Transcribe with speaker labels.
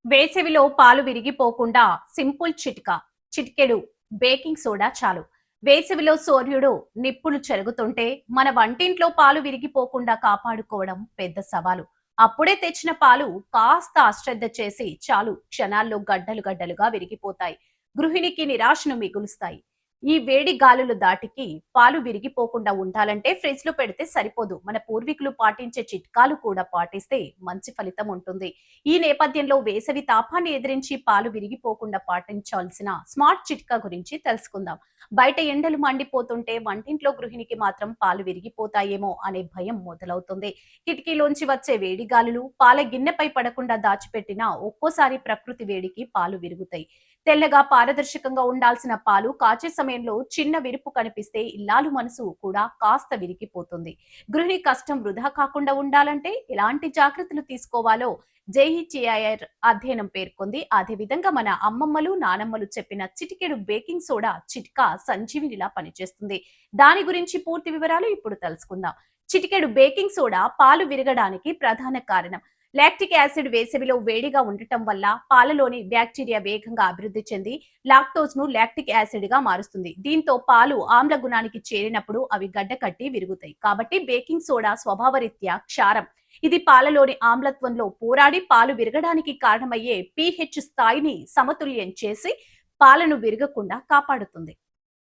Speaker 1: వేసవిలో పాలు విరిగిపోకుండా సింపుల్ చిట్కా. చిటికెడు బేకింగ్ సోడా చాలు. వేసవిలో సూర్యుడు నిప్పులు చెరుగుతుంటే మన వంటింట్లో పాలు విరిగిపోకుండా కాపాడుకోవడం పెద్ద సవాలు. అప్పుడే తెచ్చిన పాలు కాస్త అశ్రద్ధ చేసి చాలు క్షణాల్లో గడ్డలు గడ్డలుగా విరిగిపోతాయి. గృహిణికి నిరాశను మిగులుస్తాయి. ఈ వేడి గాలులు దాటికి పాలు విరిగిపోకుండా ఉండాలంటే ఫ్రిడ్జ్ లో పెడితే సరిపోదు. మన పూర్వీకులు పాటించే చిట్కాలు కూడా పాటిస్తే మంచి ఫలితం ఉంటుంది. ఈ నేపథ్యంలో వేసవి తాపాన్ని ఎదిరించి పాలు విరిగిపోకుండా పాటించాల్సిన స్మార్ట్ చిట్కా గురించి తెలుసుకుందాం. బయట ఎండలు మండిపోతుంటే వంటింట్లో గృహిణికి మాత్రం పాలు విరిగిపోతాయేమో అనే భయం మొదలవుతుంది. కిటికీలోంచి వచ్చే వేడి గాలులు పాల గిన్నెపై పడకుండా దాచిపెట్టినా ఒక్కోసారి ప్రకృతి వేడికి పాలు విరుగుతాయి. తెల్లగా పారదర్శకంగా ఉండాల్సిన పాలు కాచే సమయంలో చిన్న విరుపు కనిపిస్తే ఇల్లాలు మనసు కూడా కాస్త విరిగిపోతుంది. గృహిణి కష్టం వృధా కాకుండా ఉండాలంటే ఎలాంటి జాగ్రత్తలు తీసుకోవాలో జేఈటీఐఆర్ అధ్యయనం పేర్కొంది. అదేవిధంగా మన అమ్మమ్మలు నానమ్మలు చెప్పిన చిటికెడు బేకింగ్ సోడా చిట్కా సంజీవినిలా పనిచేస్తుంది. దాని గురించి పూర్తి వివరాలు ఇప్పుడు తెలుసుకుందాం. చిటికెడు బేకింగ్ సోడా పాలు విరగడానికి ప్రధాన కారణం. లాక్టిక్ యాసిడ్ వేసవిలో వేడిగా ఉండటం వల్ల పాలలోని బ్యాక్టీరియా వేగంగా అభివృద్ధి చెంది లాక్టోజ్ ను లాక్టిక్ యాసిడ్ గా మారుస్తుంది. దీంతో పాలు ఆమ్ల గుణానికి చేరినప్పుడు అవి గడ్డకట్టి విరుగుతాయి. కాబట్టి బేకింగ్ సోడా స్వభావరీత్యా క్షారం. ఇది పాలలోని ఆమ్లత్వంలో పోరాడి పాలు విరగడానికి కారణమయ్యే pH స్థాయిని సమతుల్యం చేసి పాలను విరగకుండా కాపాడుతుంది.